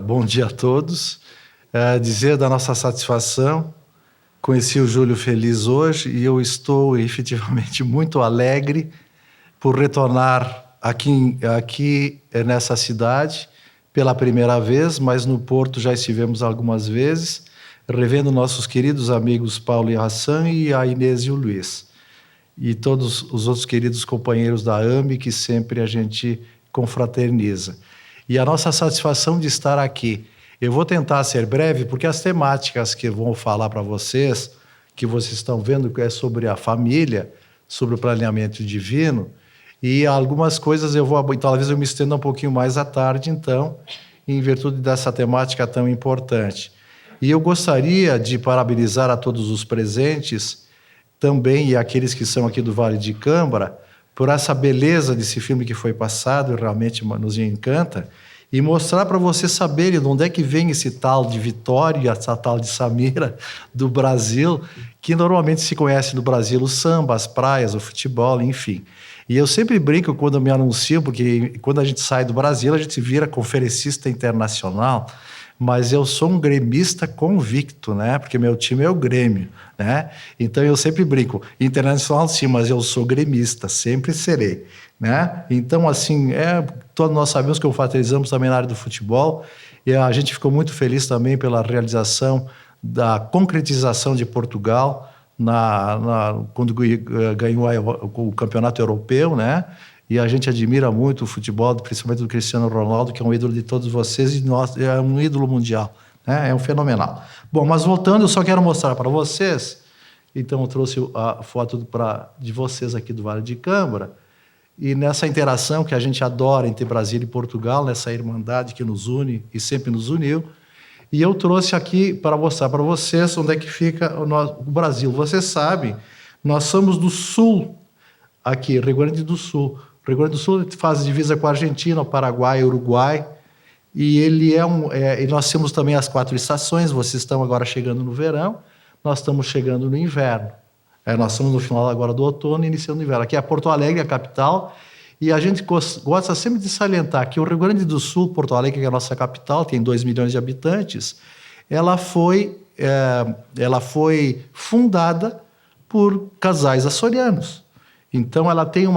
Bom dia a todos. Dizer da nossa satisfação, conheci o Júlio Feliz hoje e eu estou efetivamente muito alegre por retornar aqui nessa cidade pela primeira vez, mas no Porto já estivemos algumas vezes, revendo nossos queridos amigos Paulo e Hassan e a Inês e o Luiz. E todos os outros queridos companheiros da AME que sempre a gente confraterniza. E a nossa satisfação de estar aqui. Eu vou tentar ser breve, porque as temáticas que eu vou falar para vocês, que vocês estão vendo, que é sobre a família, sobre o planeamento divino, e algumas coisas talvez eu me estenda um pouquinho mais à tarde, então, em virtude dessa temática tão importante. E eu gostaria de parabenizar a todos os presentes, também, e aqueles que são aqui do Vale de Cambra, por essa beleza desse filme que foi passado, realmente nos encanta, e mostrar para vocês saberem de onde é que vem esse tal de Vitória, essa tal de Samira do Brasil, que normalmente se conhece no Brasil o samba, as praias, o futebol, enfim. E eu sempre brinco quando me anunciam, porque quando a gente sai do Brasil, a gente vira conferencista internacional, mas eu sou um gremista convicto, né? Porque meu time é o Grêmio, né? Então eu sempre brinco, internacional sim, mas eu sou gremista, sempre serei, né? Então assim, todos nós sabemos que confraternizamos também na área do futebol e a gente ficou muito feliz também pela realização da concretização de Portugal quando ganhou o campeonato europeu, né? E a gente admira muito o futebol, principalmente do Cristiano Ronaldo, que é um ídolo de todos vocês e nós, é um ídolo mundial, né? É um fenomenal. Bom, mas voltando, eu só quero mostrar para vocês, então eu trouxe a foto de vocês aqui do Vale de Cambra, e nessa interação que a gente adora entre Brasil e Portugal, nessa irmandade que nos une e sempre nos uniu, e eu trouxe aqui para mostrar para vocês onde é que fica o Brasil. Vocês sabem, nós somos do sul, aqui, Rio Grande do Sul. O Rio Grande do Sul faz divisa com a Argentina, o Paraguai, o Uruguai, e ele e nós temos também as 4 estações. Vocês estão agora chegando no verão, nós estamos chegando no inverno. Nós estamos no final agora do outono e iniciando o inverno. Aqui é Porto Alegre, a capital, e a gente gosta sempre de salientar que o Rio Grande do Sul, Porto Alegre, que é a nossa capital, tem 2 milhões de habitantes, ela foi fundada por casais açorianos. Então, ela tem um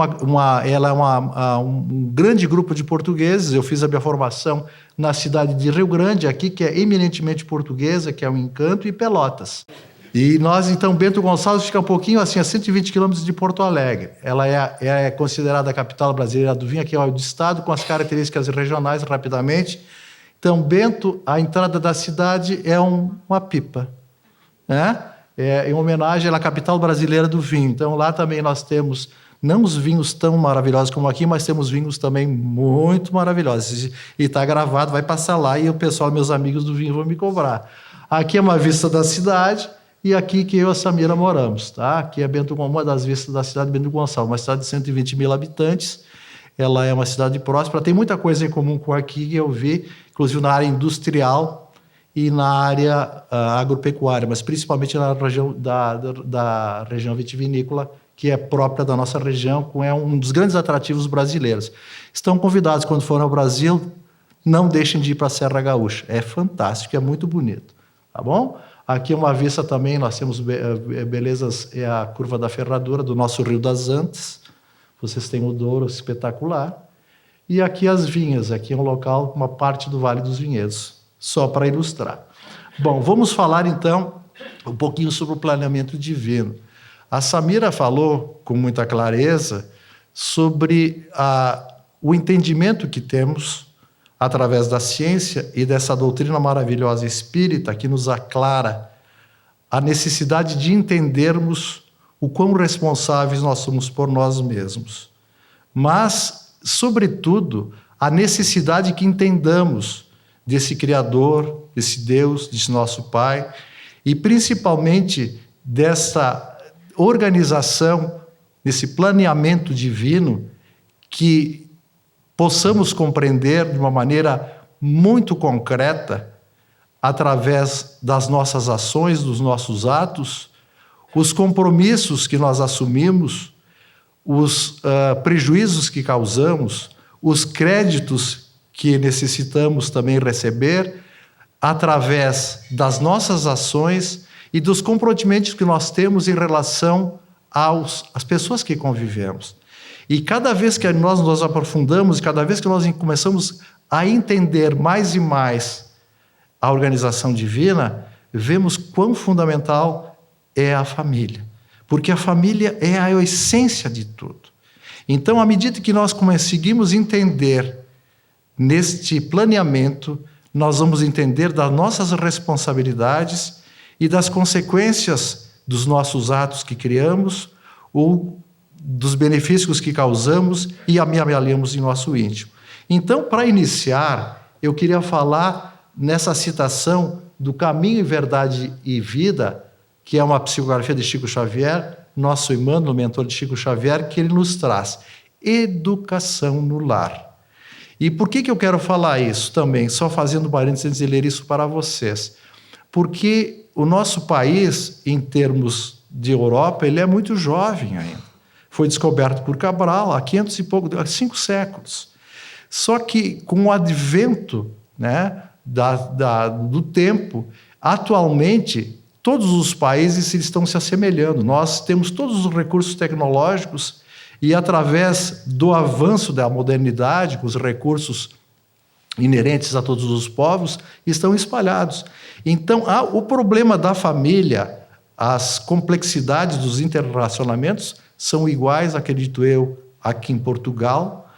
grande grupo de portugueses. Eu fiz a minha formação na cidade de Rio Grande, aqui, que é eminentemente portuguesa, que é um encanto, e Pelotas. E nós, então, Bento Gonçalves fica um pouquinho assim, a 120 quilômetros de Porto Alegre. Ela é considerada a capital brasileira do vinho, aqui é o estado, com as características regionais, rapidamente. Então, Bento, a entrada da cidade é uma pipa, né? Em homenagem à capital brasileira do vinho. Então, lá também nós temos, não os vinhos tão maravilhosos como aqui, mas temos vinhos também muito maravilhosos. E está gravado, vai passar lá e o pessoal, meus amigos do vinho, vão me cobrar. Aqui é uma vista da cidade e aqui que eu e a Samira moramos. Tá? Aqui é uma das vistas da cidade de Bento Gonçalves, uma cidade de 120 mil habitantes. Ela é uma cidade próspera, tem muita coisa em comum com aqui que eu vi, inclusive na área industrial, e na área agropecuária, mas principalmente na região da região vitivinícola, que é própria da nossa região, é um dos grandes atrativos brasileiros. Estão convidados, quando forem ao Brasil, não deixem de ir para a Serra Gaúcha. É fantástico, é muito bonito. Tá bom? Aqui é uma vista também, nós temos belezas, é a curva da Ferradura, do nosso Rio das Antas. Vocês têm o Douro espetacular. E aqui as vinhas, aqui é um local, uma parte do Vale dos Vinhedos. Só para ilustrar. Bom, vamos falar então um pouquinho sobre o planeamento divino. A Samira falou com muita clareza sobre o entendimento que temos através da ciência e dessa doutrina maravilhosa espírita que nos aclara a necessidade de entendermos o quão responsáveis nós somos por nós mesmos. Mas, sobretudo, a necessidade que entendamos desse Criador, desse Deus, desse nosso Pai, e principalmente dessa organização, desse planeamento divino, que possamos compreender de uma maneira muito concreta, através das nossas ações, dos nossos atos, os compromissos que nós assumimos, os prejuízos que causamos, os créditos que necessitamos também receber através das nossas ações e dos comprometimentos que nós temos em relação às pessoas que convivemos. E cada vez que nós nos aprofundamos, cada vez que nós começamos a entender mais e mais a organização divina, vemos quão fundamental é a família. Porque a família é a essência de tudo. Então, à medida que nós conseguimos entender neste planeamento, nós vamos entender das nossas responsabilidades e das consequências dos nossos atos que criamos ou dos benefícios que causamos e amealhamos em nosso íntimo. Então, para iniciar, eu queria falar nessa citação do Caminho, Verdade e Vida, que é uma psicografia de Chico Xavier, nosso Emmanuel, mentor de Chico Xavier, que ele nos traz educação no lar. E por que eu quero falar isso também? Só fazendo parênteses antes de ler isso para vocês. Porque o nosso país, em termos de Europa, ele é muito jovem ainda. Foi descoberto por Cabral há 500 e pouco, há 5 séculos. Só que com o advento, né, do tempo, atualmente, todos os países estão se assemelhando. Nós temos todos os recursos tecnológicos e, através do avanço da modernidade, com os recursos inerentes a todos os povos, estão espalhados. Então, o problema da família, as complexidades dos interrelacionamentos são iguais, acredito eu, aqui em Portugal,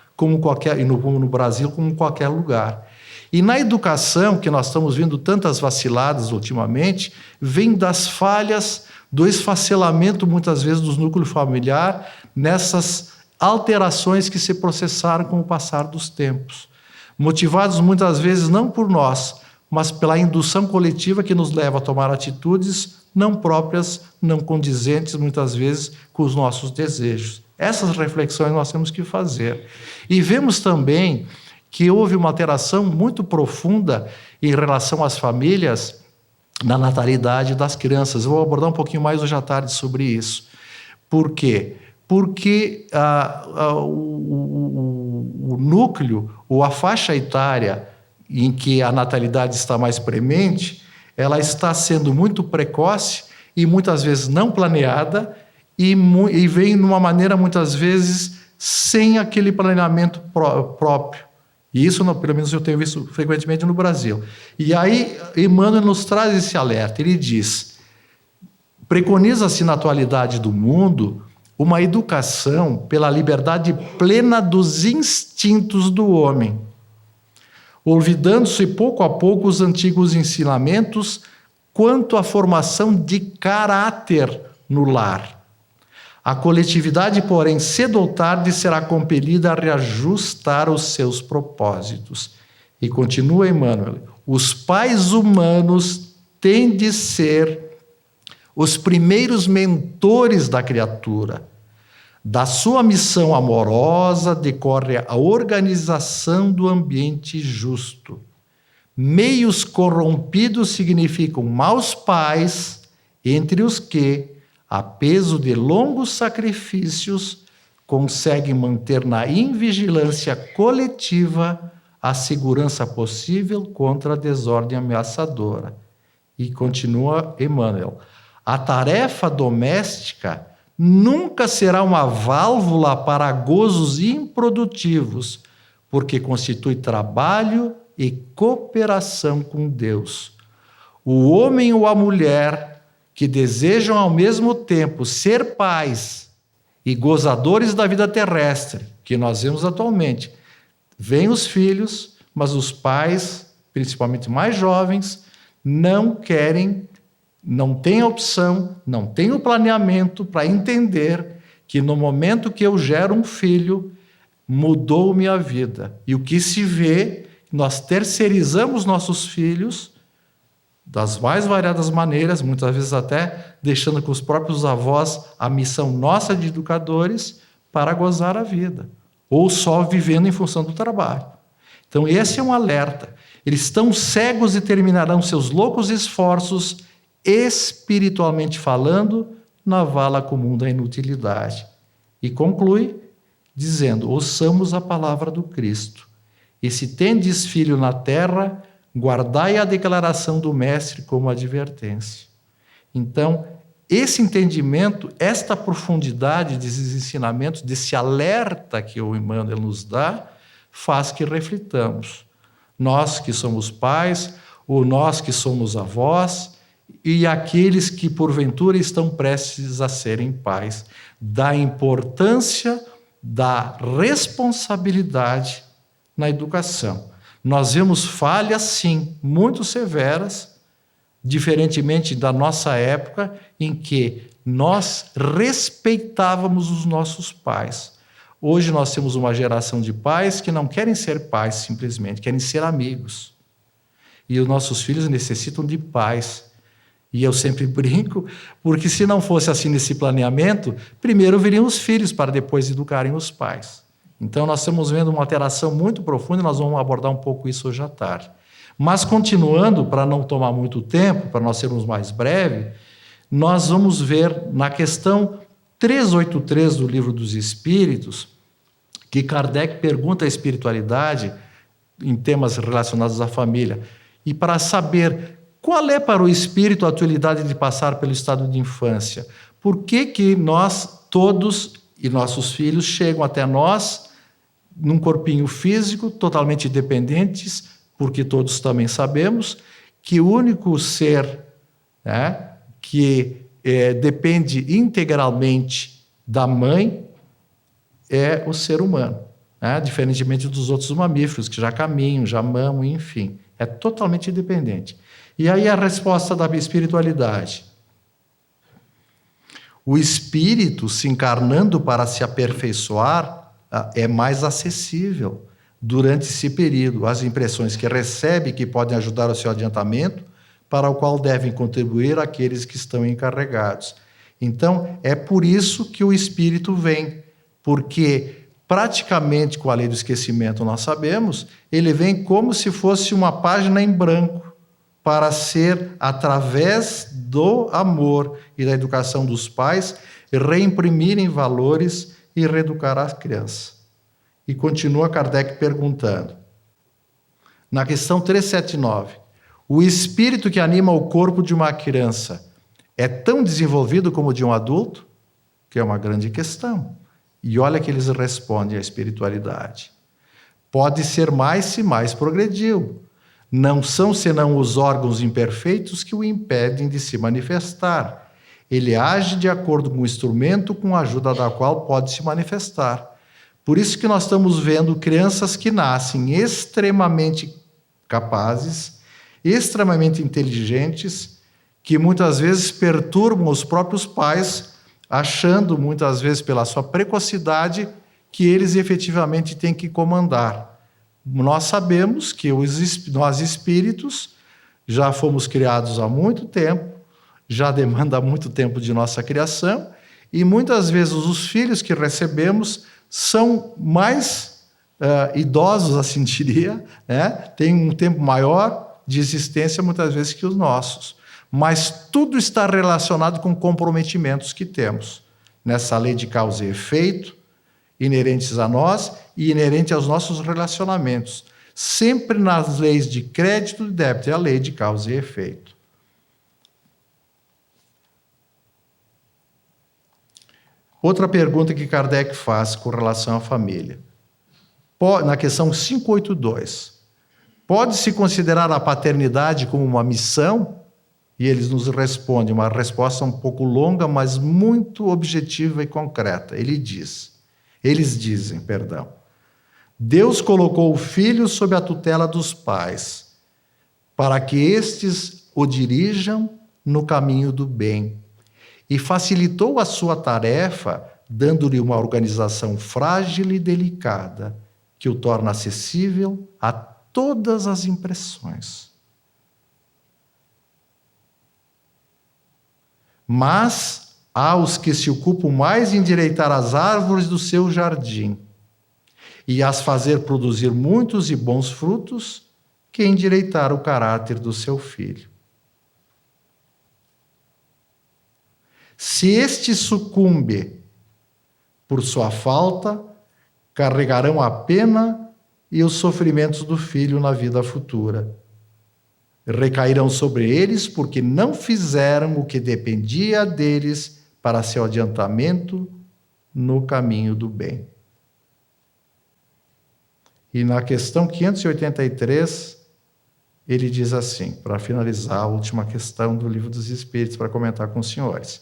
e no Brasil, como em qualquer lugar. E na educação, que nós estamos vendo tantas vaciladas ultimamente, vem das falhas, do esfacelamento, muitas vezes, do núcleo familiar, nessas alterações que se processaram com o passar dos tempos. Motivados, muitas vezes, não por nós, mas pela indução coletiva que nos leva a tomar atitudes não próprias, não condizentes, muitas vezes, com os nossos desejos. Essas reflexões nós temos que fazer. E vemos também que houve uma alteração muito profunda em relação às famílias na natalidade das crianças. Eu vou abordar um pouquinho mais hoje à tarde sobre isso. Por quê? Porque o núcleo, ou a faixa etária em que a natalidade está mais premente, ela está sendo muito precoce e muitas vezes não planeada e vem de uma maneira, muitas vezes, sem aquele planeamento próprio. E isso, pelo menos, eu tenho visto frequentemente no Brasil. E aí, Emmanuel nos traz esse alerta. Ele diz: preconiza-se na atualidade do mundo uma educação pela liberdade plena dos instintos do homem, olvidando-se pouco a pouco os antigos ensinamentos quanto à formação de caráter no lar. A coletividade, porém, cedo ou tarde será compelida a reajustar os seus propósitos. E continua Emmanuel: os pais humanos têm de ser os primeiros mentores da criatura. Da sua missão amorosa decorre a organização do ambiente justo. Meios corrompidos significam maus pais, entre os que, a peso de longos sacrifícios, conseguem manter na invigilância coletiva a segurança possível contra a desordem ameaçadora. E continua Emmanuel: a tarefa doméstica nunca será uma válvula para gozos improdutivos, porque constitui trabalho e cooperação com Deus. O homem ou a mulher que desejam ao mesmo tempo ser pais e gozadores da vida terrestre, que nós vemos atualmente, vêm os filhos, mas os pais, principalmente mais jovens, não querem, não têm opção, não têm o planeamento para entender que no momento que eu gero um filho, mudou minha vida. E o que se vê, nós terceirizamos nossos filhos das mais variadas maneiras, muitas vezes até deixando com os próprios avós a missão nossa de educadores para gozar a vida, ou só vivendo em função do trabalho. Então esse é um alerta. Eles estão cegos e terminarão seus loucos esforços, espiritualmente falando, na vala comum da inutilidade. E conclui dizendo: ouçamos a palavra do Cristo. E se tendes filho na terra, guardai a declaração do mestre como advertência. Então, esse entendimento, esta profundidade desses ensinamentos, desse alerta que o Emmanuel nos dá, faz que reflitamos. Nós que somos pais, ou nós que somos avós, e aqueles que porventura estão prestes a serem pais, da importância da responsabilidade na educação. Nós vemos falhas, sim, muito severas, diferentemente da nossa época, em que nós respeitávamos os nossos pais. Hoje nós temos uma geração de pais que não querem ser pais simplesmente, querem ser amigos. E os nossos filhos necessitam de pais. E eu sempre brinco, porque se não fosse assim nesse planeamento, primeiro viriam os filhos para depois educarem os pais. Então nós estamos vendo uma alteração muito profunda e nós vamos abordar um pouco isso hoje à tarde. Mas continuando, para não tomar muito tempo, para nós sermos mais breves, nós vamos ver na questão 383 do Livro dos Espíritos, que Kardec pergunta à espiritualidade em temas relacionados à família. E para saber qual é para o espírito a utilidade de passar pelo estado de infância, por que nós todos e nossos filhos chegam até nós num corpinho físico, totalmente dependentes, porque todos também sabemos que o único ser, né, que depende integralmente da mãe é o ser humano, né? Diferentemente dos outros mamíferos, que já caminham, já mamam, enfim. É totalmente independente. E aí a resposta da espiritualidade. O espírito se encarnando para se aperfeiçoar é mais acessível durante esse período. As impressões que recebe, que podem ajudar o seu adiantamento, para o qual devem contribuir aqueles que estão encarregados. Então, é por isso que o espírito vem, porque praticamente com a lei do esquecimento nós sabemos, ele vem como se fosse uma página em branco, para ser, através do amor e da educação dos pais, reimprimirem valores e reeducar a criança. E continua Kardec perguntando, na questão 379, o espírito que anima o corpo de uma criança é tão desenvolvido como o de um adulto? Que é uma grande questão. E olha que eles respondem à espiritualidade. Pode ser mais se mais progrediu. Não são senão os órgãos imperfeitos que o impedem de se manifestar. Ele age de acordo com o instrumento com a ajuda da qual pode se manifestar. Por isso que nós estamos vendo crianças que nascem extremamente capazes, extremamente inteligentes, que muitas vezes perturbam os próprios pais, achando muitas vezes pela sua precocidade que eles efetivamente têm que comandar. Nós sabemos que nós espíritos já fomos criados há muito tempo, já demanda muito tempo de nossa criação, e muitas vezes os filhos que recebemos são mais idosos, assim diria, né? Têm um tempo maior de existência muitas vezes que os nossos. Mas tudo está relacionado com comprometimentos que temos nessa lei de causa e efeito, inerentes a nós e inerente aos nossos relacionamentos. Sempre nas leis de crédito e débito, é a lei de causa e efeito. Outra pergunta que Kardec faz com relação à família. Na questão 582, pode-se considerar a paternidade como uma missão? E eles nos respondem, uma resposta um pouco longa, mas muito objetiva e concreta. Eles dizem, Deus colocou o filho sob a tutela dos pais, para que estes o dirijam no caminho do bem, e facilitou a sua tarefa, dando-lhe uma organização frágil e delicada, que o torna acessível a todas as impressões. Mas há os que se ocupam mais em endireitar as árvores do seu jardim e as fazer produzir muitos e bons frutos que endireitar o caráter do seu filho. Se este sucumbe por sua falta, carregarão a pena e os sofrimentos do filho na vida futura. Recairão sobre eles porque não fizeram o que dependia deles para seu adiantamento no caminho do bem. E na questão 583, ele diz assim, para finalizar a última questão do Livro dos Espíritos, para comentar com os senhores.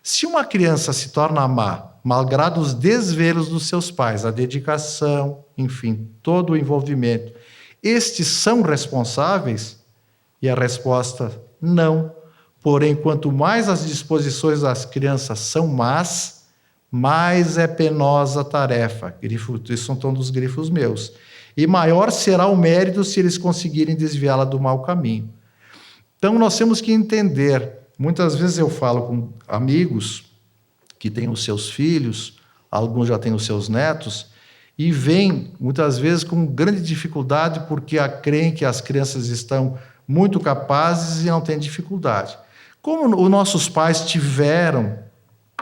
Se uma criança se torna má, malgrado os desvelos dos seus pais, a dedicação, enfim, todo o envolvimento, estes são responsáveis? E a resposta, não. Porém, quanto mais as disposições das crianças são más, mais é penosa a tarefa. Isso são todos os grifos meus. E maior será o mérito se eles conseguirem desviá-la do mau caminho. Então, nós temos que entender. Muitas vezes eu falo com amigos que têm os seus filhos, alguns já têm os seus netos, e vêm, muitas vezes, com grande dificuldade porque creem que as crianças estão muito capazes e não têm dificuldade. Como os nossos pais tiveram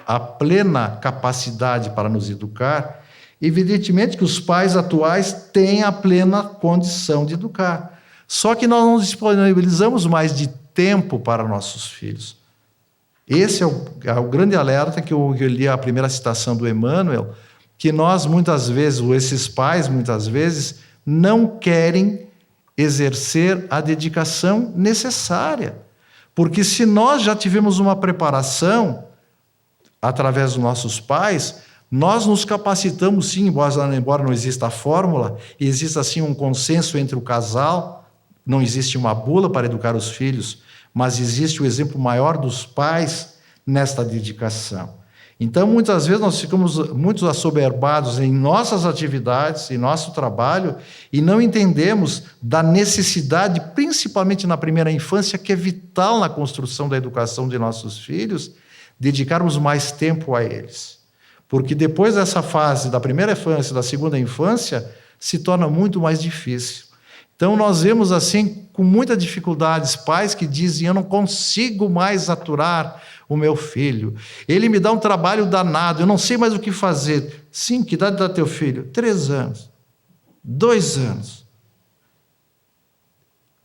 a plena capacidade para nos educar, evidentemente que os pais atuais têm a plena condição de educar. Só que nós não disponibilizamos mais de tempo para nossos filhos. Esse é o grande alerta que eu li a primeira citação do Emmanuel, que nós muitas vezes, ou esses pais muitas vezes, não querem exercer a dedicação necessária. Porque se nós já tivemos uma preparação através dos nossos pais, nós nos capacitamos sim, embora não exista a fórmula, exista sim um consenso entre o casal, não existe uma bula para educar os filhos, mas existe o exemplo maior dos pais nesta dedicação. Então, muitas vezes, nós ficamos muito assoberbados em nossas atividades, em nosso trabalho, e não entendemos da necessidade, principalmente na primeira infância, que é vital na construção da educação de nossos filhos, dedicarmos mais tempo a eles. Porque depois dessa fase da primeira infância, da segunda infância, se torna muito mais difícil. Então, nós vemos, assim, com muita dificuldade, pais que dizem, eu não consigo mais aturar o meu filho. Ele me dá um trabalho danado, eu não sei mais o que fazer. Sim, que idade dá teu filho? 3 anos. 2 anos.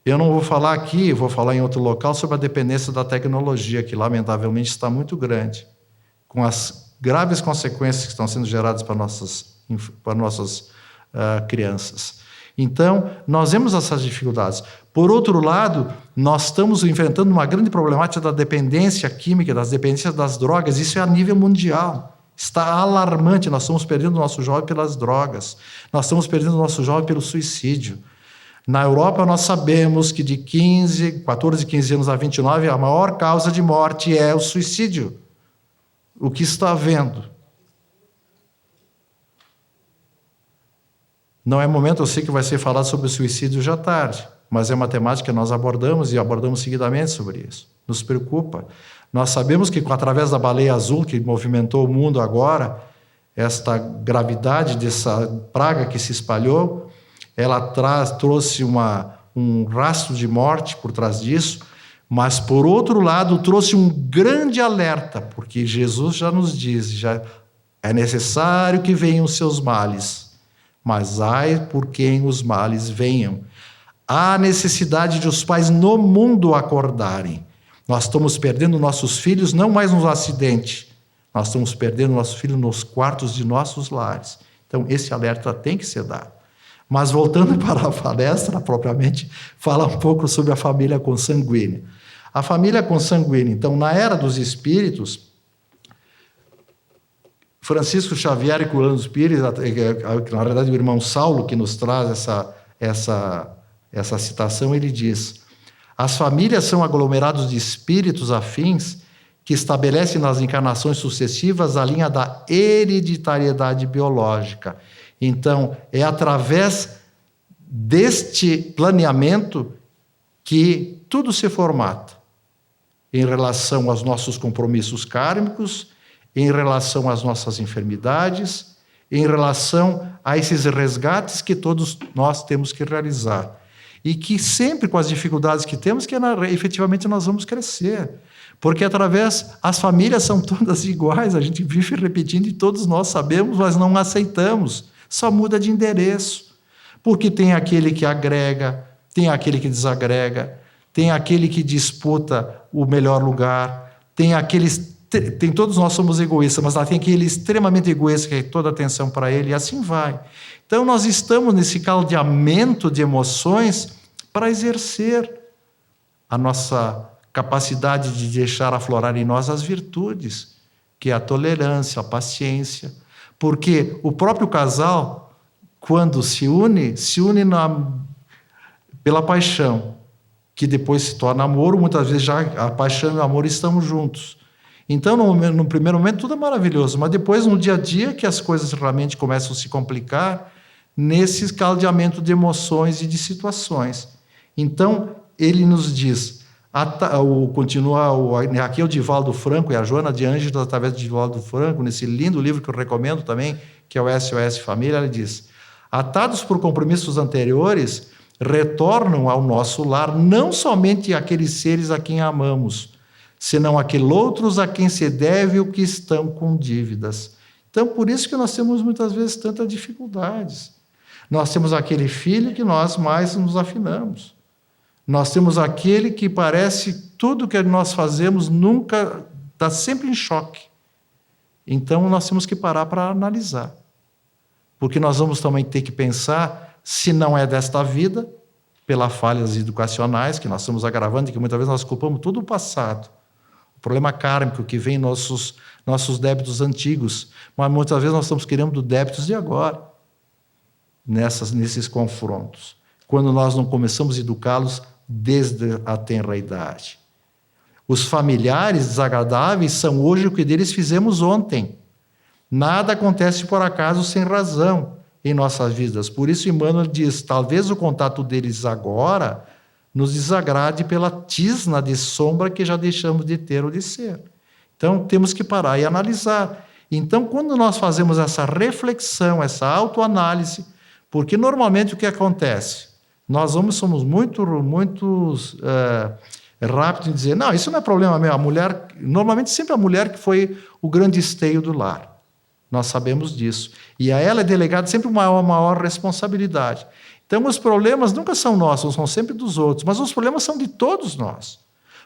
Eu não vou falar aqui, vou falar em outro local sobre a dependência da tecnologia, que lamentavelmente está muito grande, com as graves consequências que estão sendo geradas para nossas crianças. Então, nós vemos essas dificuldades. Por outro lado, nós estamos enfrentando uma grande problemática da dependência química, das dependências das drogas. Isso é a nível mundial. Está alarmante. Nós estamos perdendo o nosso jovem pelas drogas. Nós estamos perdendo o nosso jovem pelo suicídio. Na Europa, nós sabemos que de 14, 15 anos a 29, a maior causa de morte é o suicídio. O que está havendo? Não é momento, eu sei que vai ser falado sobre o suicídio já tarde, mas é uma temática que nós abordamos e abordamos seguidamente sobre isso. Nos preocupa. Nós sabemos que através da baleia azul, que movimentou o mundo agora, esta gravidade dessa praga que se espalhou, ela trouxe um rastro de morte por trás disso, mas, por outro lado, trouxe um grande alerta, porque Jesus já nos diz, já é necessário que venham os seus males, mas ai por quem os males venham. Há necessidade de os pais no mundo acordarem. Nós estamos perdendo nossos filhos não mais nos acidentes, nós estamos perdendo nossos filhos nos quartos de nossos lares. Então, esse alerta tem que ser dado. Mas, voltando para a palestra, propriamente, falar um pouco sobre a família consanguínea. A família consanguínea, então, na era dos espíritos, Francisco Xavier e Curando dos Pires, na realidade o irmão Saulo que nos traz essa citação, ele diz: as famílias são aglomerados de espíritos afins que estabelecem nas encarnações sucessivas a linha da hereditariedade biológica. Então, é através deste planeamento que tudo se formata em relação aos nossos compromissos kármicos, em relação às nossas enfermidades, em relação a esses resgates que todos nós temos que realizar. E que sempre com as dificuldades que temos, efetivamente nós vamos crescer. Porque as famílias são todas iguais, a gente vive repetindo e todos nós sabemos, mas não aceitamos. Só muda de endereço. Porque tem aquele que agrega, tem aquele que desagrega, tem aquele que disputa o melhor lugar, todos nós somos egoístas, mas lá tem aquele extremamente egoísta que quer toda a atenção para ele, e assim vai. Então nós estamos nesse caldeamento de emoções para exercer a nossa capacidade de deixar aflorar em nós as virtudes, que é a tolerância, a paciência. Porque o próprio casal, quando se une pela paixão, que depois se torna amor, muitas vezes já a paixão e o amor estão juntos. Então, no primeiro momento, tudo é maravilhoso, mas depois, no dia a dia, que as coisas realmente começam a se complicar, nesse caldeamento de emoções e de situações. Então, ele nos diz, aqui é o Divaldo Franco e a Joana de Ângeles, através do Divaldo Franco, nesse lindo livro que eu recomendo também, que é o SOS Família, ele diz: atados por compromissos anteriores, retornam ao nosso lar não somente aqueles seres a quem amamos, senão aqueles outros a quem se deve o que estão com dívidas. Então, por isso que nós temos muitas vezes tantas dificuldades. Nós temos aquele filho que nós mais nos afinamos. Nós temos aquele que parece tudo que nós fazemos nunca está sempre em choque. Então, nós temos que parar para analisar. Porque nós vamos também ter que pensar, se não é desta vida, pelas falhas educacionais que nós estamos agravando e que muitas vezes nós culpamos todo o passado. O problema kármico que vem em nossos débitos antigos. Mas muitas vezes nós estamos querendo débitos de agora, nesses confrontos. Quando nós não começamos a educá-los desde a tenra idade. Os familiares desagradáveis são hoje o que deles fizemos ontem. Nada acontece por acaso sem razão em nossas vidas. Por isso Emmanuel diz, talvez o contato deles agora nos desagrade pela tisna de sombra que já deixamos de ter ou de ser. Então temos que parar e analisar. Então quando nós fazemos essa reflexão, essa autoanálise, porque normalmente o que acontece? Nós somos muito rápidos em dizer, não, isso não é problema meu, a mulher, normalmente sempre a mulher que foi o grande esteio do lar. Nós sabemos disso. E a ela é delegada sempre uma maior responsabilidade. Então os problemas nunca são nossos, são sempre dos outros, mas os problemas são de todos nós.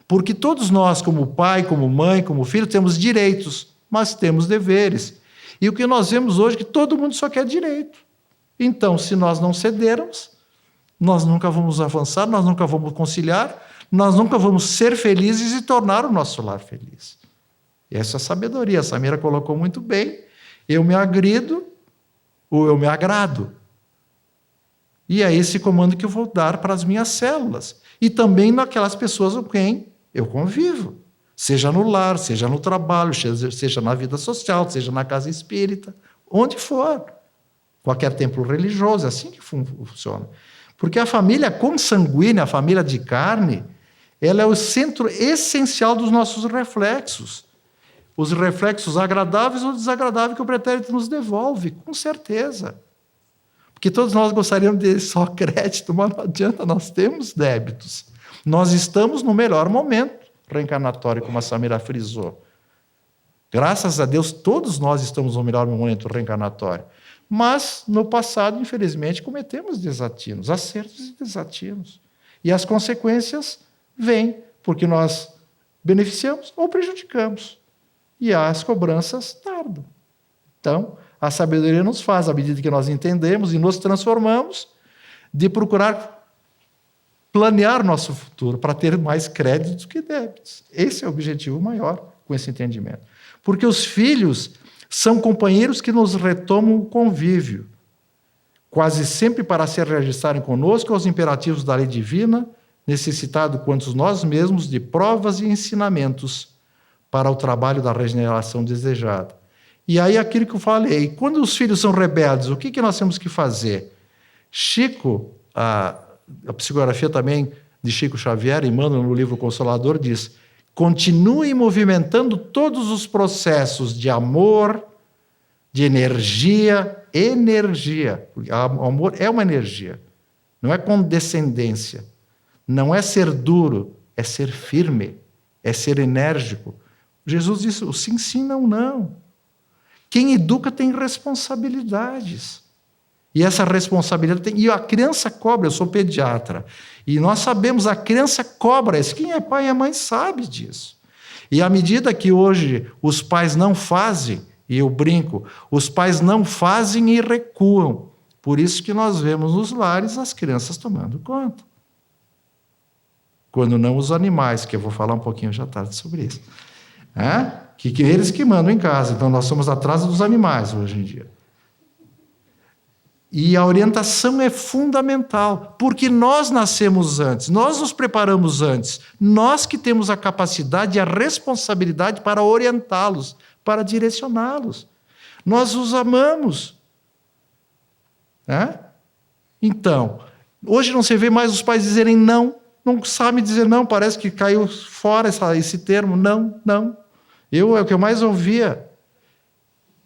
Porque todos nós, como pai, como mãe, como filho, temos direitos, mas temos deveres. E o que nós vemos hoje é que todo mundo só quer direito. Então, se nós não cedermos, nós nunca vamos avançar, nós nunca vamos conciliar, nós nunca vamos ser felizes e tornar o nosso lar feliz. E essa é a sabedoria. A Samira colocou muito bem. Eu me agrido ou eu me agrado. E é esse comando que eu vou dar para as minhas células. E também naquelas pessoas com quem eu convivo. Seja no lar, seja no trabalho, seja na vida social, seja na casa espírita, onde for. Qualquer templo religioso, é assim que funciona. Porque a família consanguínea, a família de carne, ela é o centro essencial dos nossos reflexos. Os reflexos agradáveis ou desagradáveis que o pretérito nos devolve, com certeza. Porque todos nós gostaríamos de só crédito, mas não adianta, nós temos débitos. Nós estamos no melhor momento reencarnatório, como a Samira frisou. Graças a Deus, todos nós estamos no melhor momento reencarnatório. Mas, no passado, infelizmente, cometemos desatinos, acertos e desatinos. E as consequências vêm, porque nós beneficiamos ou prejudicamos. E as cobranças tardam. Então, a sabedoria nos faz, à medida que nós entendemos e nos transformamos, de procurar planear nosso futuro para ter mais créditos que débitos. Esse é o objetivo maior com esse entendimento. Porque os filhos são companheiros que nos retomam o convívio, quase sempre para se reajustarem conosco aos imperativos da lei divina, necessitado quantos nós mesmos de provas e ensinamentos para o trabalho da regeneração desejada. E aí aquilo que eu falei, quando os filhos são rebeldes, o que nós temos que fazer? Chico, a psicografia também de Chico Xavier, Emmanuel no livro Consolador, diz: continue movimentando todos os processos de amor, de energia. O amor é uma energia, não é condescendência, não é ser duro, é ser firme, é ser enérgico. Jesus disse, o sim, sim, não, não. Quem educa tem responsabilidades. E essa responsabilidade e a criança cobra, eu sou pediatra, e nós sabemos, a criança cobra isso. Quem é pai e mãe sabe disso. E à medida que hoje os pais não fazem, e eu brinco, os pais não fazem e recuam. Por isso que nós vemos nos lares as crianças tomando conta. Quando não os animais, que eu vou falar um pouquinho já tarde sobre isso. Que eles que mandam em casa. Então nós somos atrás dos animais hoje em dia. E a orientação é fundamental, porque nós nascemos antes, nós nos preparamos antes, nós que temos a capacidade e a responsabilidade para orientá-los, para direcioná-los. Nós os amamos. Então, hoje não se vê mais os pais dizerem não sabem dizer não, parece que caiu fora esse termo, não. É o que eu mais ouvia.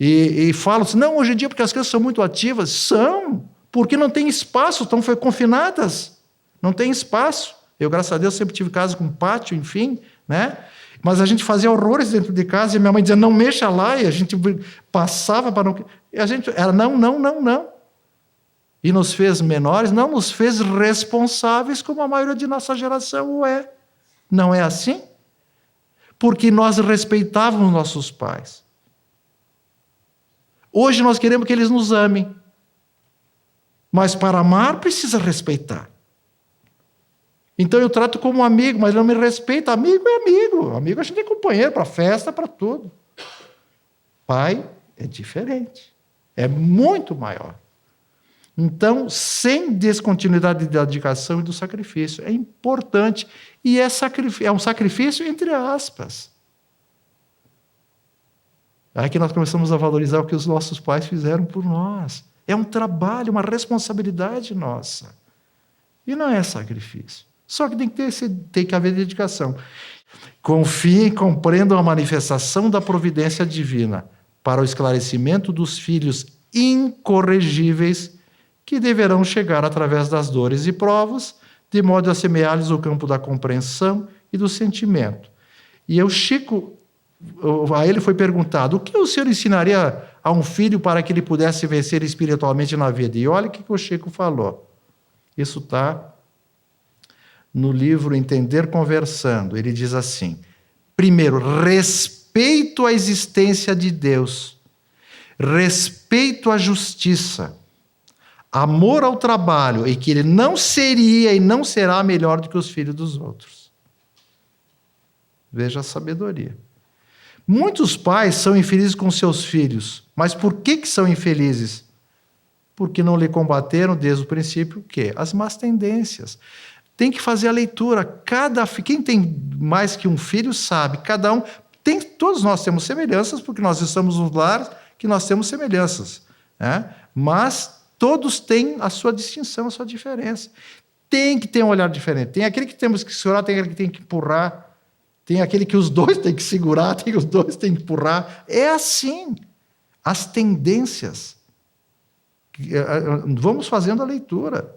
E falam assim, não, hoje em dia porque as crianças são muito ativas. São, porque não tem espaço, estão confinadas. Não tem espaço. Eu, graças a Deus, sempre tive casa com pátio, enfim, né? Mas a gente fazia horrores dentro de casa e minha mãe dizia, não mexa lá, e a gente passava para não... E a gente era não. E nos fez menores, não nos fez responsáveis como a maioria de nossa geração o é. Não é assim? Porque nós respeitávamos nossos pais. Hoje nós queremos que eles nos amem. Mas para amar precisa respeitar. Então eu trato como um amigo, mas não me respeita. Amigo é amigo. Amigo a gente tem companheiro para festa, para tudo. Pai é diferente. É muito maior. Então, sem descontinuidade da dedicação e do sacrifício. É importante. E é um sacrifício entre aspas. Aí que nós começamos a valorizar o que os nossos pais fizeram por nós. É um trabalho, uma responsabilidade nossa. E não é sacrifício. Só que tem que haver dedicação. Confiem e compreendam a manifestação da providência divina para o esclarecimento dos filhos incorregíveis que deverão chegar através das dores e provas, de modo a semear-lhes o campo da compreensão e do sentimento. E a ele foi perguntado, o que o senhor ensinaria a um filho para que ele pudesse vencer espiritualmente na vida? E olha o que o Chico falou. Isso está no livro Entender Conversando. Ele diz assim, primeiro, respeito à existência de Deus, respeito à justiça, amor ao trabalho, e que ele não seria e não será melhor do que os filhos dos outros. Veja a sabedoria. Muitos pais são infelizes com seus filhos. Mas por que são infelizes? Porque não lhe combateram desde o princípio o quê? As más tendências. Tem que fazer a leitura. Quem tem mais que um filho sabe. Cada um todos nós temos semelhanças, porque nós estamos nos lares que nós temos semelhanças. Mas todos têm a sua distinção, a sua diferença. Tem que ter um olhar diferente. Tem aquele que temos que segurar, tem aquele que tem que empurrar. Tem aquele que os dois têm que segurar, tem os dois têm que empurrar. É assim. As tendências. Vamos fazendo a leitura.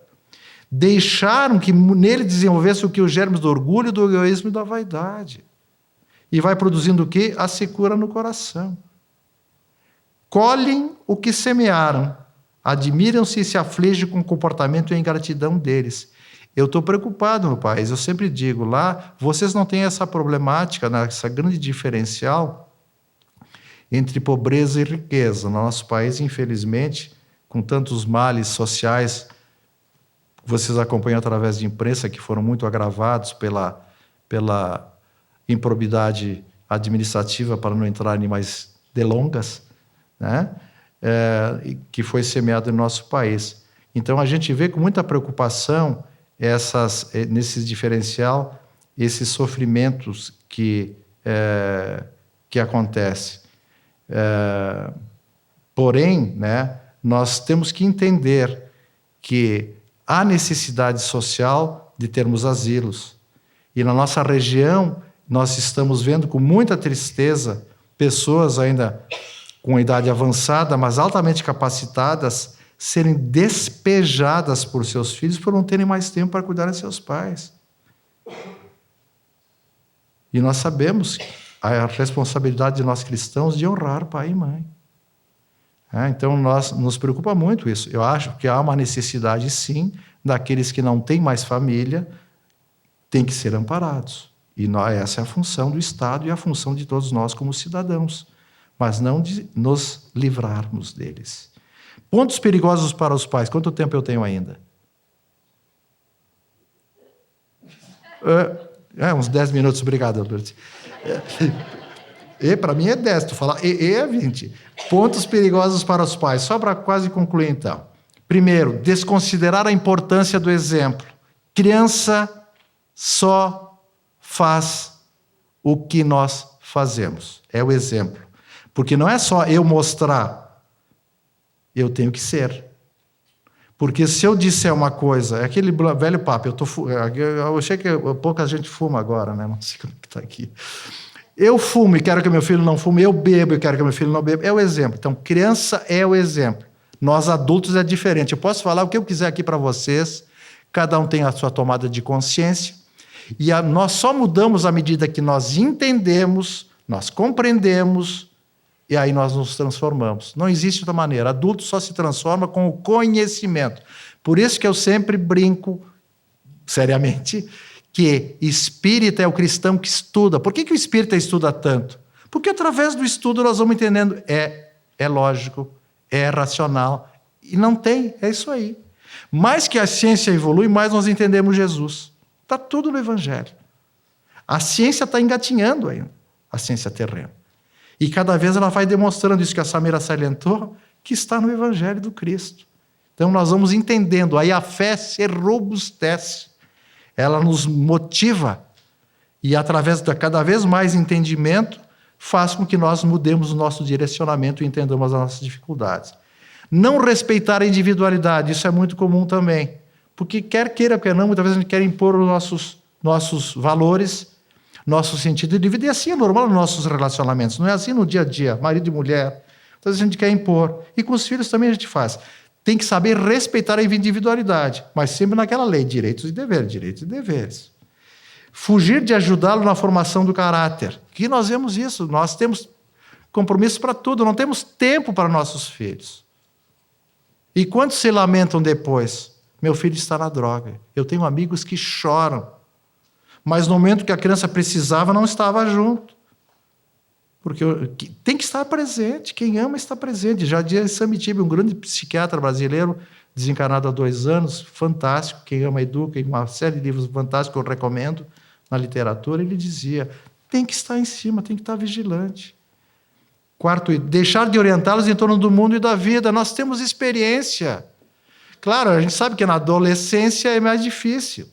Deixaram que nele desenvolvesse o que? Os germes do orgulho, do egoísmo e da vaidade. E vai produzindo o quê? A secura no coração. Colhem o que semearam. Admiram-se e se afligem com o comportamento e a ingratidão deles. Eu estou preocupado no país, eu sempre digo lá, vocês não têm essa problemática, essa grande diferencial entre pobreza e riqueza. No nosso país, infelizmente, com tantos males sociais, vocês acompanham através de imprensa, que foram muito agravados pela improbidade administrativa, para não entrar em mais delongas, que foi semeado no nosso país. Então, a gente vê com muita preocupação nesse diferencial, esses sofrimentos que acontecem. Porém, nós temos que entender que há necessidade social de termos asilos. E na nossa região, nós estamos vendo com muita tristeza pessoas ainda com idade avançada, mas altamente capacitadas, serem despejadas por seus filhos por não terem mais tempo para cuidar de seus pais. E nós sabemos a responsabilidade de nós cristãos de honrar pai e mãe. Então, nos preocupa muito isso. Eu acho que há uma necessidade, sim, daqueles que não têm mais família, têm que ser amparados. E essa é a função do Estado e a função de todos nós como cidadãos, mas não de nos livrarmos deles. Pontos perigosos para os pais. Quanto tempo eu tenho ainda? Uns 10 minutos, obrigado, Albert. Para mim é 10, tu fala é 20. Pontos perigosos para os pais, só para quase concluir então. Primeiro, desconsiderar a importância do exemplo. Criança só faz o que nós fazemos, é o exemplo. Porque não é só eu mostrar, eu tenho que ser. Porque se eu disser uma coisa, é aquele velho papo, eu achei que pouca gente fuma agora, né? Não sei como é que está aqui. Eu fumo e quero que meu filho não fume, eu bebo e quero que meu filho não beba. É o exemplo. Então, criança é o exemplo. Nós adultos é diferente. Eu posso falar o que eu quiser aqui para vocês, cada um tem a sua tomada de consciência, e nós só mudamos à medida que nós entendemos, nós compreendemos, e aí nós nos transformamos. Não existe outra maneira. Adulto só se transforma com o conhecimento. Por isso que eu sempre brinco, seriamente, que espírita é o cristão que estuda. Por que o espírita estuda tanto? Porque através do estudo nós vamos entendendo. É lógico, é racional. E não tem, é isso aí. Mais que a ciência evolui, mais nós entendemos Jesus. Está tudo no Evangelho. A ciência está engatinhando ainda, a ciência terrena. E cada vez ela vai demonstrando isso que a Samira salientou, que está no Evangelho do Cristo. Então nós vamos entendendo, aí a fé se robustece, ela nos motiva, e através de cada vez mais entendimento, faz com que nós mudemos o nosso direcionamento e entendamos as nossas dificuldades. Não respeitar a individualidade, isso é muito comum também, porque quer queira, quer não, muitas vezes a gente quer impor os nossos valores, nosso sentido de vida, e assim é normal nos nossos relacionamentos, não é assim no dia a dia, marido e mulher. Então a gente quer impor, e com os filhos também a gente faz. Tem que saber respeitar a individualidade, mas sempre naquela lei, direitos e deveres. Fugir de ajudá-lo na formação do caráter. Que nós vemos isso, nós temos compromisso para tudo, não temos tempo para nossos filhos. E quantos se lamentam depois? Meu filho está na droga. Eu tenho amigos que choram, mas no momento que a criança precisava, não estava junto. Porque tem que estar presente, quem ama está presente. Já dizia Samitiba, um grande psiquiatra brasileiro, desencarnado há 2 anos, fantástico, quem ama educa, uma série de livros fantásticos que eu recomendo na literatura, ele dizia, tem que estar em cima, tem que estar vigilante. Quarto, deixar de orientá-los em torno do mundo e da vida. Nós temos experiência. Claro, a gente sabe que na adolescência é mais difícil.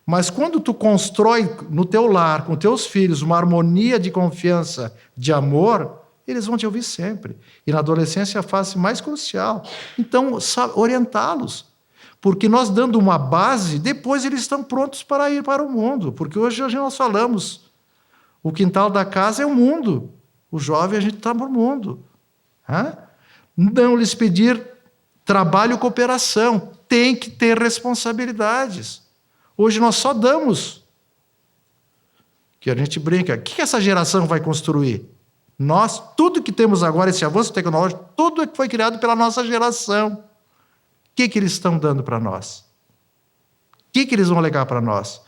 Mas quando tu constrói no teu lar, com teus filhos, uma harmonia de confiança, de amor, eles vão te ouvir sempre. E na adolescência é a fase mais crucial. Então, orientá-los. Porque nós dando uma base, depois eles estão prontos para ir para o mundo. Porque hoje nós falamos, o quintal da casa é o mundo. O jovem, a gente está no mundo. Não lhes pedir trabalho e cooperação. Tem que ter responsabilidades. Hoje nós só damos. Que a gente brinca. O que essa geração vai construir? Nós, tudo que temos agora, esse avanço tecnológico, tudo foi criado pela nossa geração. O que eles estão dando para nós? O que eles vão legar para nós?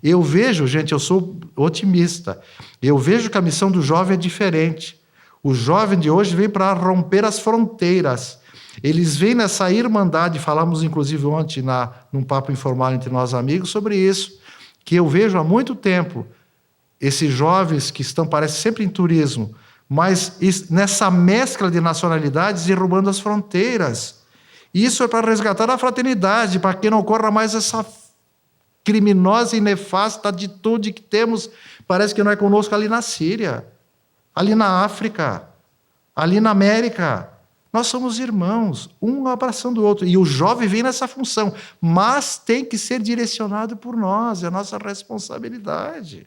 Eu vejo, gente, eu sou otimista. Eu vejo que a missão do jovem é diferente. O jovem de hoje vem para romper as fronteiras. Eles vêm nessa irmandade, falamos inclusive ontem num papo informal entre nós amigos sobre isso, que eu vejo há muito tempo, esses jovens que estão, parece sempre em turismo, mas nessa mescla de nacionalidades derrubando as fronteiras. Isso é para resgatar a fraternidade, para que não ocorra mais essa criminosa e nefasta atitude que temos, parece que não é conosco ali na Síria, ali na África, ali na América. Nós somos irmãos, um abraçando o outro. E o jovem vem nessa função, mas tem que ser direcionado por nós, é a nossa responsabilidade.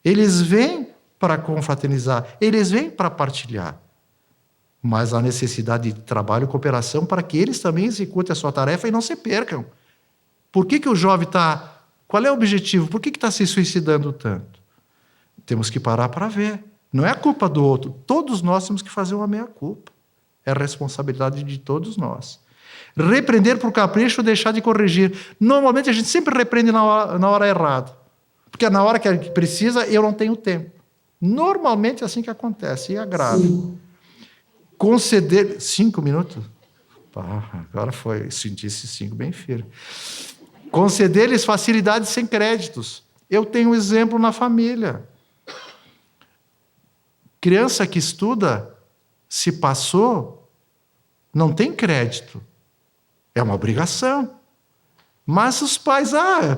Eles vêm para confraternizar, eles vêm para partilhar. Mas há necessidade de trabalho e cooperação para que eles também executem a sua tarefa e não se percam. Por que o jovem está... Qual é o objetivo? Por que está se suicidando tanto? Temos que parar para ver. Não é a culpa do outro. Todos nós temos que fazer uma meia-culpa. É responsabilidade de todos nós. Repreender por capricho, deixar de corrigir. Normalmente a gente sempre repreende na hora errada. Porque na hora que precisa, eu não tenho tempo. Normalmente é assim que acontece, e é grave. Sim. Conceder... 5 minutos? Agora foi, senti esses 5 bem firme. Conceder-lhes facilidades sem créditos. Eu tenho um exemplo na família. Criança que estuda, se passou, não tem crédito. É uma obrigação. Mas os pais,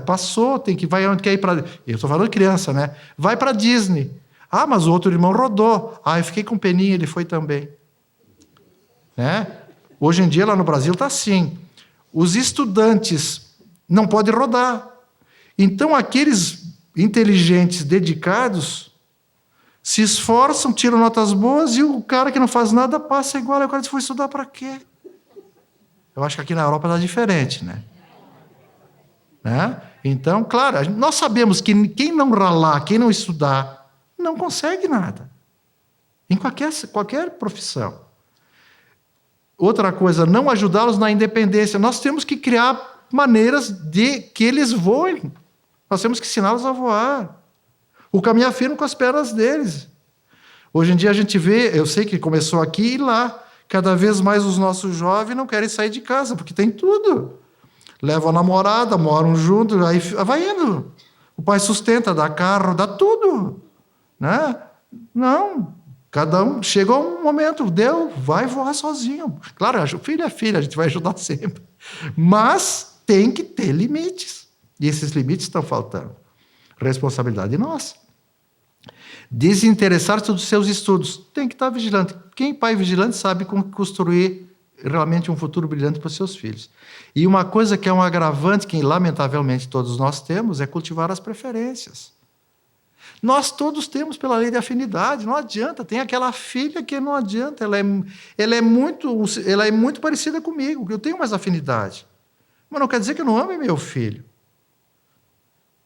passou, tem que vai onde quer ir para... Eu estou falando criança, né? Vai para Disney. Mas o outro irmão rodou. Eu fiquei com peninha, ele foi também. Né? Hoje em dia, lá no Brasil, está assim. Os estudantes não podem rodar. Então, aqueles inteligentes, dedicados, se esforçam, tiram notas boas, e o cara que não faz nada passa igual. Agora, você foi estudar para quê? Eu acho que aqui na Europa está diferente, né? Então, claro, nós sabemos que quem não ralar, quem não estudar, não consegue nada. Em qualquer profissão. Outra coisa, não ajudá-los na independência. Nós temos que criar maneiras de que eles voem. Nós temos que ensiná-los a voar. O caminhar firme com as pernas deles. Hoje em dia a gente vê, eu sei que começou aqui e lá, cada vez mais os nossos jovens não querem sair de casa, porque tem tudo. Levam a namorada, moram juntos, aí vai indo. O pai sustenta, dá carro, dá tudo. Né? Não, cada um, chega um momento, vai voar sozinho. Claro, o filho é filho, a gente vai ajudar sempre. Mas tem que ter limites. E esses limites estão faltando. Responsabilidade nossa. Desinteressar-se dos seus estudos. Tem que estar vigilante. Quem pai vigilante sabe como construir realmente um futuro brilhante para os seus filhos. E uma coisa que é um agravante, que lamentavelmente todos nós temos, é cultivar as preferências. Nós todos temos pela lei de afinidade, não adianta. Tem aquela filha que não adianta, ela é muito parecida comigo, eu tenho mais afinidade. Mas não quer dizer que eu não ame meu filho.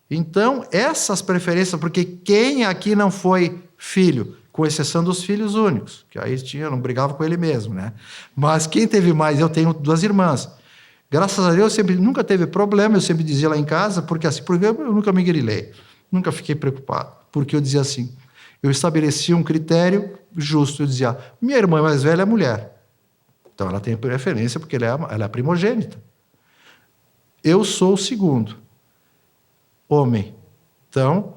Então, essas preferências, porque quem aqui não foi filho, com exceção dos filhos únicos, que aí não brigava com ele mesmo, né? Mas quem teve mais, eu tenho 2 irmãs. Graças a Deus, nunca teve problema, eu sempre dizia lá em casa, porque eu nunca me grilei, nunca fiquei preocupado, porque eu dizia assim, eu estabelecia um critério justo, eu dizia, minha irmã mais velha é mulher, então ela tem preferência porque ela é a primogênita. Eu sou o segundo, homem, então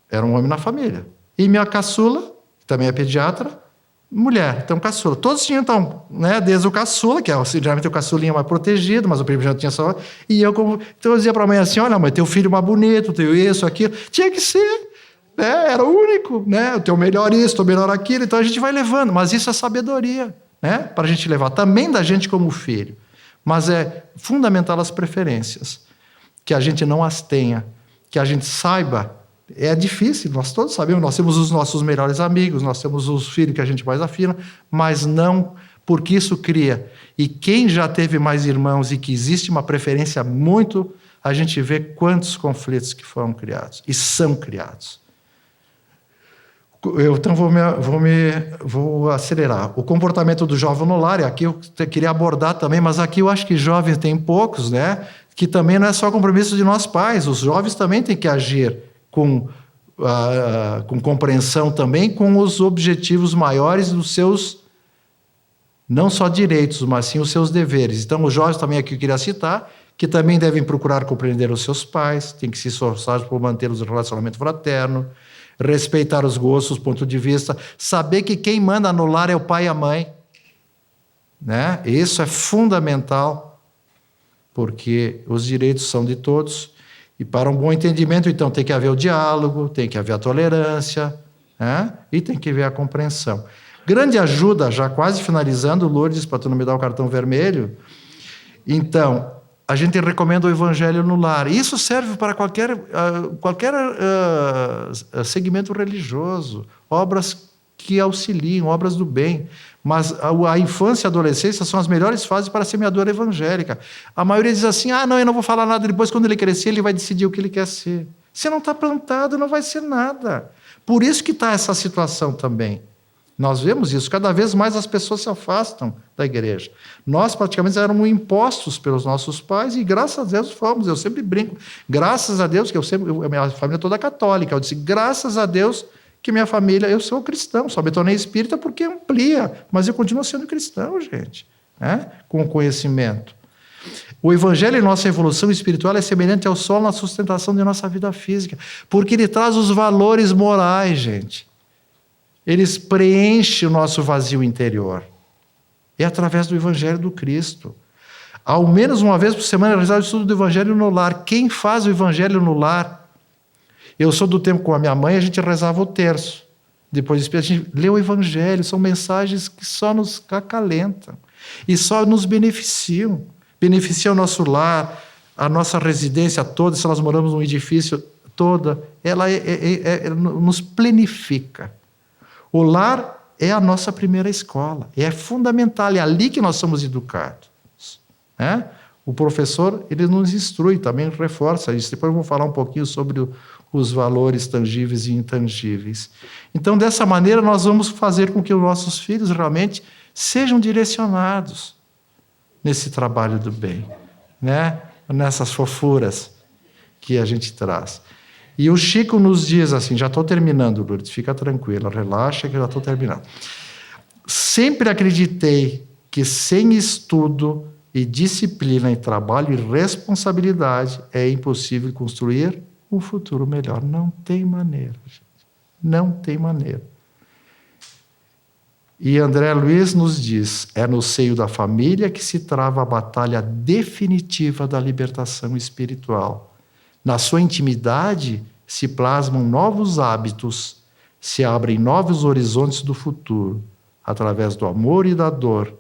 era um homem na família. E minha caçula, que também é pediatra, mulher, então caçula. Todos tinham, então, né, desde o caçula, que geralmente o caçulinha mais protegido, mas o primogênito tinha só... então eu dizia para a mãe assim, olha mãe, teu filho mais bonito, teu isso, aquilo. Tinha que ser, né, era o único, né, o teu melhor isso, o teu melhor aquilo, então a gente vai levando. Mas isso é sabedoria, né, para a gente levar também da gente como filho. Mas é fundamental as preferências, que a gente não as tenha, que a gente saiba. É difícil, nós todos sabemos, nós temos os nossos melhores amigos, nós temos os filhos que a gente mais afina, mas não porque isso cria. E quem já teve mais irmãos e que existe uma preferência muito, a gente vê quantos conflitos que foram criados e são criados. Eu então vou acelerar. O comportamento do jovem no lar, aqui eu queria abordar também, mas aqui eu acho que jovens tem poucos, né? Que também não é só compromisso de nós pais, os jovens também têm que agir com compreensão também, com os objetivos maiores dos seus, não só direitos, mas sim os seus deveres. Então, os jovens também aqui eu queria citar, que também devem procurar compreender os seus pais, tem que se esforçar por manter os relacionamentos fraternos, respeitar os gostos, ponto de vista, saber que quem manda no lar é o pai e a mãe, né? Isso é fundamental, porque os direitos são de todos. E para um bom entendimento, então, tem que haver o diálogo, tem que haver a tolerância, né? E tem que haver a compreensão. Grande ajuda, já quase finalizando, Lourdes, para tu não me dar o cartão vermelho. Então, a gente recomenda o Evangelho no lar. Isso serve para qualquer segmento religioso, obras que auxiliam, obras do bem. Mas a infância e a adolescência são as melhores fases para a semeadura evangélica. A maioria diz assim, não, eu não vou falar nada, depois quando ele crescer ele vai decidir o que ele quer ser. Se não está plantado, não vai ser nada. Por isso que está essa situação também. Nós vemos isso, cada vez mais as pessoas se afastam da igreja. Nós praticamente éramos impostos pelos nossos pais e graças a Deus fomos. Eu sempre brinco, graças a Deus, que a minha família toda é católica, eu disse, graças a Deus que minha família, eu sou cristão, só me tornei espírita porque amplia, mas eu continuo sendo cristão, gente, né? Com conhecimento. O evangelho em nossa evolução espiritual é semelhante ao sol na sustentação de nossa vida física, porque ele traz os valores morais, gente. Eles preenchem o nosso vazio interior. É através do Evangelho do Cristo. Ao menos uma vez por semana, realizar o estudo do Evangelho no lar. Quem faz o Evangelho no lar? Eu sou do tempo com a minha mãe, a gente rezava o terço. Depois a gente lê o Evangelho. São mensagens que só nos acalentam e só nos beneficiam. Beneficiam o nosso lar, a nossa residência toda, se nós moramos num edifício toda, ela nos plenifica. O lar é a nossa primeira escola, é fundamental, é ali que nós somos educados. Né? O professor, ele nos instrui, também reforça isso. Depois vamos falar um pouquinho sobre os valores tangíveis e intangíveis. Então, dessa maneira, nós vamos fazer com que os nossos filhos realmente sejam direcionados nesse trabalho do bem, né? Nessas fofuras que a gente traz. E o Chico nos diz assim, já estou terminando, Lourdes, fica tranquila, relaxa que eu já estou terminando. Sempre acreditei que sem estudo e disciplina em trabalho e responsabilidade é impossível construir um futuro melhor. Não tem maneira, gente. Não tem maneira. E André Luiz nos diz, é no seio da família que se trava a batalha definitiva da libertação espiritual. Na sua intimidade se plasmam novos hábitos, se abrem novos horizontes do futuro, através do amor e da dor,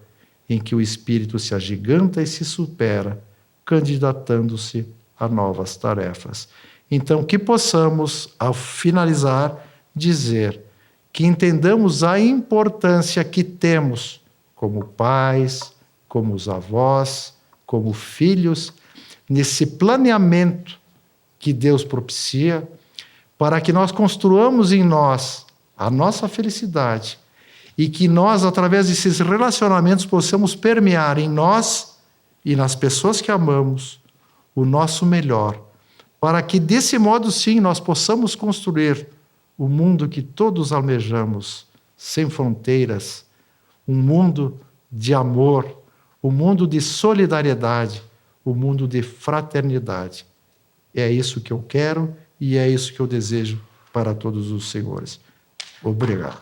em que o espírito se agiganta e se supera, candidatando-se a novas tarefas. Então, que possamos, ao finalizar, dizer que entendamos a importância que temos como pais, como os avós, como filhos, nesse planeamento que Deus propicia, para que nós construamos em nós a nossa felicidade e que nós, através desses relacionamentos, possamos permear em nós e nas pessoas que amamos o nosso melhor, para que desse modo, sim, nós possamos construir o mundo que todos almejamos, sem fronteiras, um mundo de amor, um mundo de solidariedade, um mundo de fraternidade. É isso que eu quero e é isso que eu desejo para todos os senhores. Obrigado.